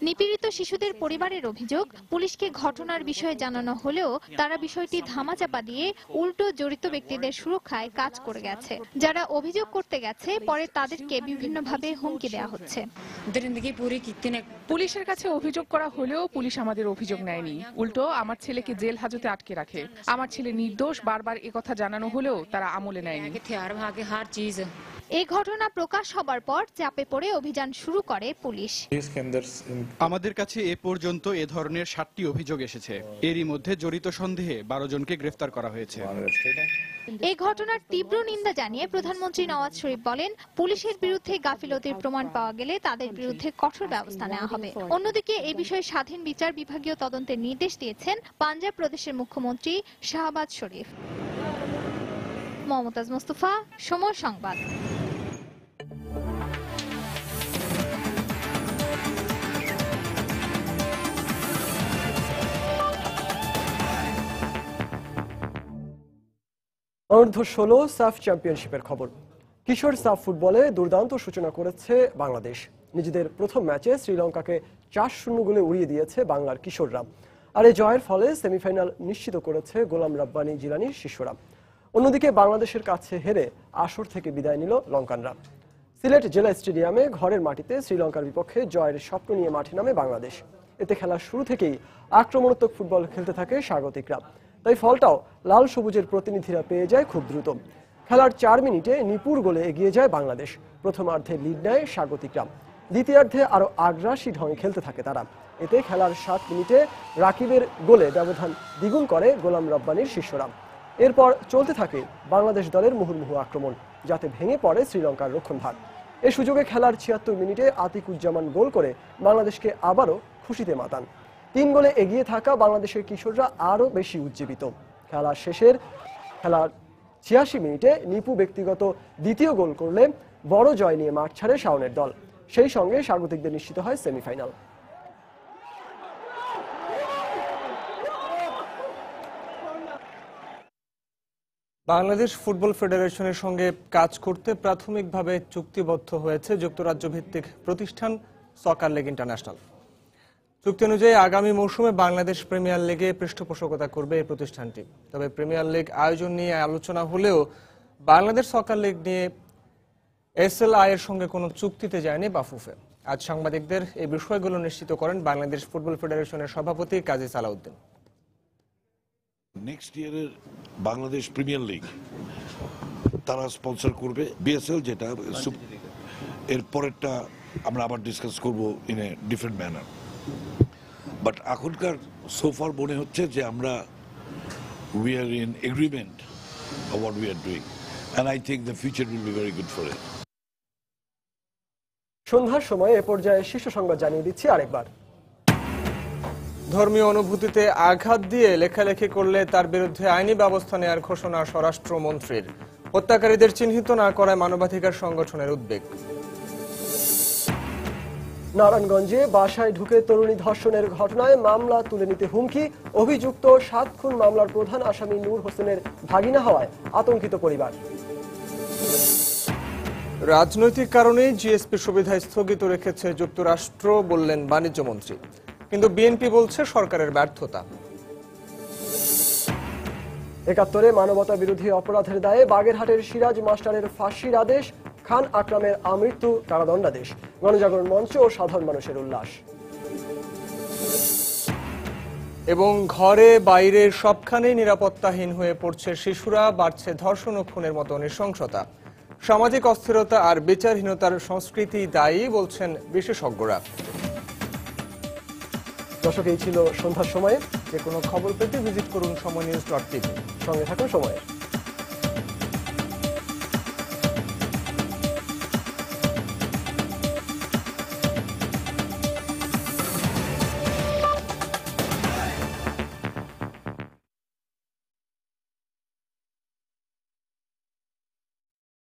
নিপীড়িত শিশুদের পরিবারের অভিযোগ, পুলিশকে ঘটনার বিষয়ে জানানো হলেও তারা বিষয়টি ধামাচাপা দিয়ে উল্টো জড়িত ব্যক্তিদের সুরক্ষায় কাজ করে গেছে। যারা অভিযোগ করতে গেছে, পরে তাদেরকে বিভিন্নভাবে হুমকি দেওয়া হচ্ছে। পুলিশের কাছে অভিযোগ করা হলেও পুলিশ আমাদের অভিযোগ নেয়নি, উল্টো আমার ছেলেকে জেল হাজতে আটকে রাখে। আমার ছেলে নির্দোষ, বারবার একথা জানানো হলেও তারা আমলে নেয়নি। এই ঘটনা প্রকাশ হবার পর চাপে পড়ে অভিযান শুরু করে পুলিশ। আমাদের কাছে এ পর্যন্ত এ ধরনের 7টি অভিযোগ এসেছে। এরই মধ্যে জড়িত সন্দেহে 12 জনকে গ্রেফতার করা হয়েছে। এই ঘটনার তীব্র নিন্দা জানিয়ে প্রধানমন্ত্রী নওয়াজ শরীফ বলেন, পুলিশের বিরুদ্ধে গাফিলতির প্রমাণ পাওয়া গেলে তাদের বিরুদ্ধে কঠোর ব্যবস্থা নেওয়া হবে। অন্যদিকে এই বিষয়ে স্বাধীন বিচার বিভাগীয় তদন্তের নির্দেশ দিয়েছেন পাঞ্জাব প্রদেশের মুখ্যমন্ত্রী শাহবাজ শরীফ। মমতাজ মুস্তাফা, সময় সংবাদ। অনূর্ধ্ব 16 সাফ চ্যাম্পিয়নশিপের খবর। কিশোর সাফ ফুটবলে দুর্দান্ত সূচনা করেছে বাংলাদেশ। নিজেদের প্রথম ম্যাচে শ্রীলঙ্কাকে 4-0 গোলে উড়িয়ে দিয়েছে বাংলার কিশোররা। আর এই জয়ের ফলে সেমিফাইনাল নিশ্চিত করেছে গোলাম রাব্বানী জিলানির শিষ্যরা। অন্যদিকে বাংলাদেশের কাছে হেরে আসর থেকে বিদায় নিল লঙ্কানরা। সিলেট জেলা স্টেডিয়ামে ঘরের মাটিতে শ্রীলঙ্কার বিপক্ষে জয়ের স্বপ্ন নিয়ে মাঠে নামে বাংলাদেশ। এতে খেলার শুরু থেকেই আক্রমণাত্মক ফুটবল খেলতে থাকে স্বাগতিকরা। তাই ফলটাও লাল সবুজের প্রতিনিধিরা পেয়ে যায় খুব দ্রুত। খেলার 4 মিনিটে নিপুর গোলে এগিয়ে যায় বাংলাদেশ। প্রথমার্ধে লিড নেয় স্বাগতিকরা। দ্বিতীয়ার্ধে আরও আগ্রাসী ঢঙে খেলতে থাকে তারা। এতে খেলার 7 মিনিটে রাকিবের গোলে ব্যবধান দ্বিগুণ করে গোলাম রাব্বানীর শিষ্যরা। এরপর চলতে থাকে বাংলাদেশ দলের মুহুর্মুহু আক্রমণ, যাতে ভেঙে পড়ে শ্রীলঙ্কার রক্ষণভাগ। এ সুযোগে খেলার 76 মিনিটে আতিকুজ্জামান গোল করে বাংলাদেশকে আবারও খুশিতে মাতান। 3 গোলে এগিয়ে থাকা বাংলাদেশের কিশোররা আরও বেশি উজ্জীবিত। খেলার 86 মিনিটে নিপু ব্যক্তিগত দ্বিতীয় গোল করলে বড় জয় নিয়ে মাঠ ছাড়ে শাওনের দল। সেই সঙ্গে স্বাগতিকদের নিশ্চিত হয় সেমিফাইনাল। বাংলাদেশ ফুটবল ফেডারেশনের সঙ্গে কাজ করতে প্রাথমিকভাবে চুক্তিবদ্ধ হয়েছে যুক্তরাজ্য ভিত্তিক প্রতিষ্ঠান সকার লীগ ইন্টারন্যাশনাল। চুক্তি অনুযায়ী আগামী মৌসুমে বাংলাদেশ প্রিমিয়ার লিগে পৃষ্ঠপোষকতা করবে এই প্রতিষ্ঠানটি। তবে প্রিমিয়ার লিগ আয়োজন নিয়ে আলোচনা হলেও বাংলাদেশ সকার লিগ নিয়ে এসএলআই এর সঙ্গে কোনো চুক্তিতে যায়নি বাফুফে। আজ সাংবাদিকদের এই বিষয়গুলো নিশ্চিত করেন বাংলাদেশ ফুটবল ফেডারেশনের সভাপতি কাজী সালাউদ্দিন। নেক্সট ইয়ারের বাংলাদেশ প্রিমিয়ার লিগ তারা স্পন্সর করবে, বিএসএল যেটা, এর পরেরটা আমরা আবার ডিসকাস করব in a different manner. But এখনকার সোফার মনে হচ্ছে যে আমরা we are in agreement of what we are doing and I think the future will be very good for it. সন্ধ্যার সময় এ পর্যায়ে শীর্ষ সংবাদ জানিয়ে দিচ্ছি আরেকবার। ধর্মীয় অনুভূতিতে আঘাত দিয়ে লেখালেখি করলে তার বিরুদ্ধে আইনি ব্যবস্থা নেওয়ার ঘোষণা স্বরাষ্ট্রমন্ত্রীর। হত্যাকারীদের চিহ্নিত না করায় মানবাধিকার সংগঠনের উদ্বেগ। নারায়ণগঞ্জে বাসায় ঢুকে তরুণী ধর্ষণের ঘটনায় মামলা তুলে নিতে হুমকি। অভিযুক্ত 7 খুন মামলার প্রধান আসামি নূর হোসেনের ভাগিনা হওয়ায় আতঙ্কিত পরিবার। রাজনৈতিক কারণে জিএসপি সুবিধা স্থগিত রেখেছে যুক্তরাষ্ট্র, বললেন বাণিজ্যমন্ত্রী। কিন্তু বিএনপি বলছে সরকারের ব্যর্থতা। ৭১ মানবতা বিরোধী অপরাধের দায়ে বাগেরহাটের সিরাজ মাস্টারের ফাঁসির আদেশ, খান আকরামের আমৃত্যু কারাদণ্ডাদেশ। গণজাগরণ মঞ্চ ও সাধারণ মানুষের উল্লাস। এবং ঘরে বাইরে সবখানেই নিরাপত্তাহীন হয়ে পড়ছে শিশুরা, বাড়ছে ধর্ষণ ও খুনের মতো নৃশংসতা। সামাজিক অস্থিরতা আর বিচারহীনতার সংস্কৃতি দায়ী বলছেন বিশেষজ্ঞরা। দর্শক, এই ছিল সন্ধ্যার সময়ে। যে কোনো খবর পেতে ভিজিট করুন সময়নিউজ.tv। সঙ্গে থাকুন সময়ে।